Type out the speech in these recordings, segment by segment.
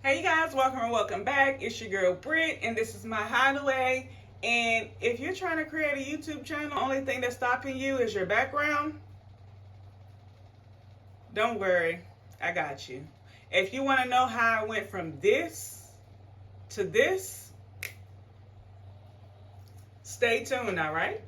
Hey you guys, welcome back. It's your girl Britt, and this is my hideaway. And if you're trying to create a YouTube channel, the only thing that's stopping you is your background, don't worry, I got you. If you want to know how I went from this to this, stay tuned, all right?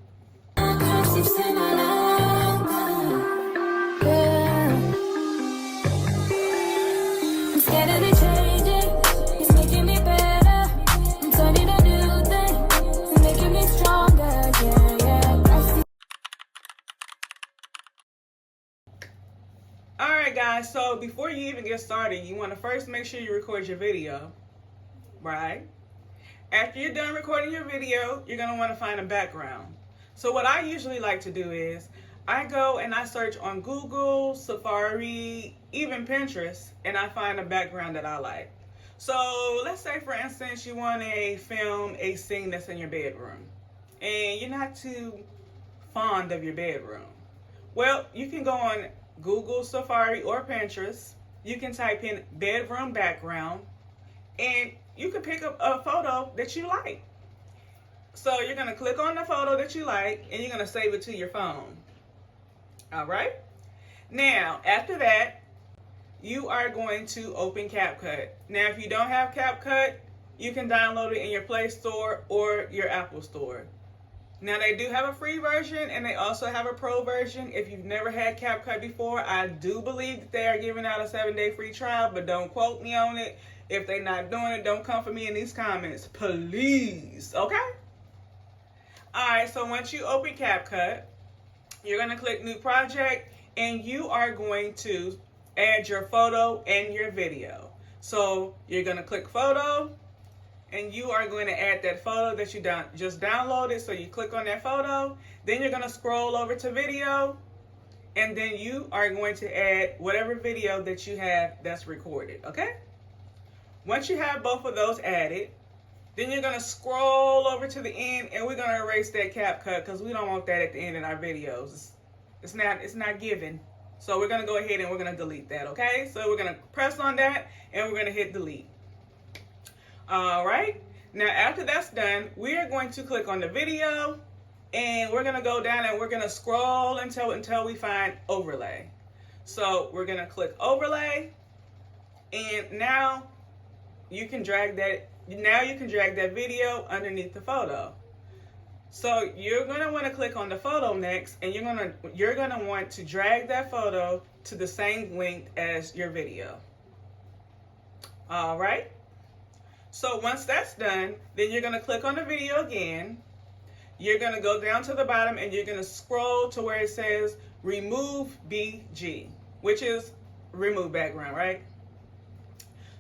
Alright guys, so before you even get started, you want to first make sure you record your video, right? After you're done recording your video, you're going to want to find a background. So what I usually like to do is, I go and I search on Google, Safari, even Pinterest, and I find a background that I like. So let's say for instance you want to film a scene that's in your bedroom, and you're not too fond of your bedroom. Well, you can go on Google, Safari, or Pinterest. You can type in bedroom background, and you can pick up a photo that you like. So you're going to click on the photo that you like, and you're going to save it to your phone. All right? Now, after that, you are going to open CapCut. Now, if you don't have CapCut, you can download it in your Play Store or your Apple Store. Now, they do have a free version, and they also have a pro version. If you've never had CapCut before, I do believe that they are giving out a 7-day free trial, but don't quote me on it. If they're not doing it, don't come for me in these comments, please, okay? All right, so once you open CapCut, you're going to click New Project, and you are going to add your photo and your video. So you're going to click Photo, and you are going to add that photo that you just downloaded. So you click on that photo, then you're going to scroll over to video, and then you are going to add whatever video that you have that's recorded, okay? Once you have both of those added, then you're going to scroll over to the end, and we're going to erase that CapCut because we don't want that at the end of our videos. It's not given. So we're going to go ahead and we're going to delete that, okay? So we're going to press on that, and we're going to hit delete. All right, now after that's done, we are going to click on the video, and we're going to go down and we're going to scroll until we find overlay. So we're going to click overlay, and now you can drag that video underneath the photo. So you're going to want to click on the photo next, and you're going to want to drag that photo to the same length as your video. All right. So once that's done, then you're going to click on the video again. You're going to go down to the bottom, and you're going to scroll to where it says remove BG, which is remove background, right?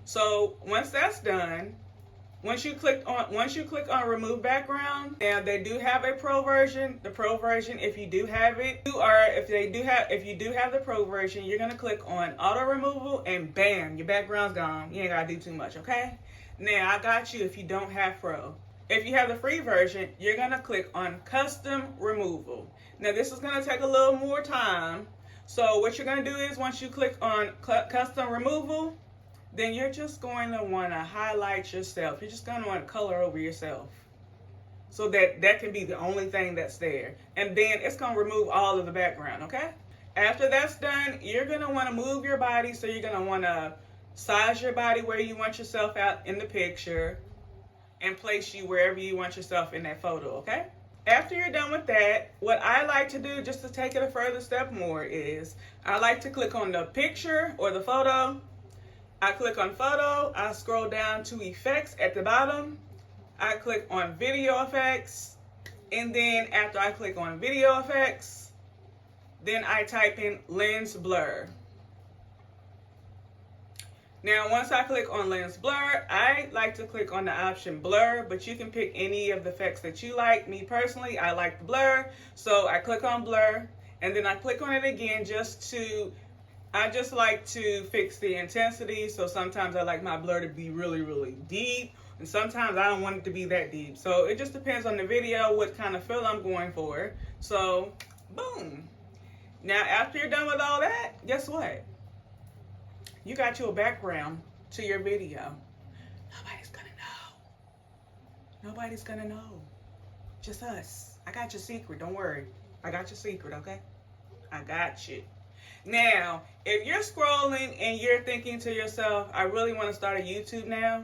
So once that's done, once you click on remove background, now they do have a pro version. The pro version, if you do have it, if you do have the pro version, you're going to click on auto removal, and bam, your background's gone. You ain't got to do too much, okay? Now, I got you if you don't have Pro. If you have the free version, you're going to click on Custom Removal. Now, this is going to take a little more time. So, what you're going to do is once you click on Custom Removal, then you're just going to want to highlight yourself. You're just going to want to color over yourself. So that can be the only thing that's there. And then it's going to remove all of the background, okay? After that's done, you're going to want to move your body. So, you're going to want to size your body where you want yourself out in the picture, and place you wherever you want yourself in that photo, okay? After you're done with that, what I like to do just to take it a further step more is I like to click on the picture or the photo. I click on photo, I scroll down to effects at the bottom. I click on video effects, and then after I click on video effects, then I type in lens blur. Now, once I click on lens blur, I like to click on the option blur, but you can pick any of the effects that you like. Me personally, I like the blur, so I click on blur, and then I click on it again I just like to fix the intensity. So sometimes I like my blur to be really, really deep, and sometimes I don't want it to be that deep. So it just depends on the video, what kind of feel I'm going for. So, boom. Now, after you're done with all that, guess what? You got you a background to your video. Nobody's gonna know. Just us. I got your secret. Don't worry. I got your secret, okay? I got you. Now, if you're scrolling and you're thinking to yourself, I really want to start a YouTube now,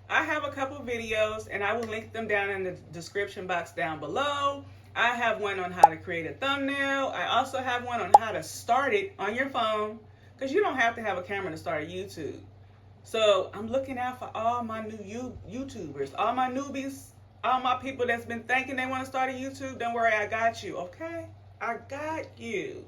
I have a couple videos and I will link them down in the description box down below. I have one on how to create a thumbnail. I also have one on how to start it on your phone, because you don't have to have a camera to start a YouTube. So I'm looking out for all my new YouTubers, all my newbies, all my people that's been thinking they want to start a YouTube. Don't worry, I got you, okay? I got you.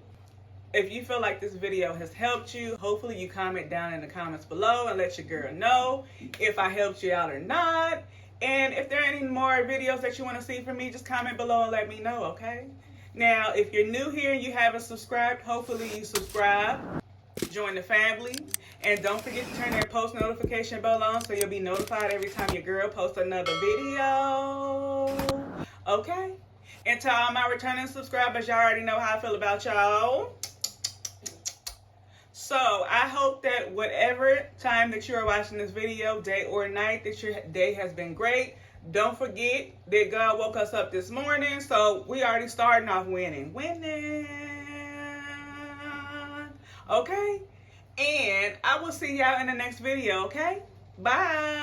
If you feel like this video has helped you, hopefully you comment down in the comments below and let your girl know if I helped you out or not. And if there are any more videos that you want to see from me, just comment below and let me know, okay? Now, if you're new here and you haven't subscribed, hopefully you subscribe. Join the family. And don't forget to turn that post notification bell on so you'll be notified every time your girl posts another video. Okay? And to all my returning subscribers, y'all already know how I feel about y'all. So I hope that whatever time that you are watching this video, day or night, that your day has been great. Don't forget that God woke us up this morning, so we already starting off winning. Winning. Okay? And I will see y'all in the next video, okay? Bye.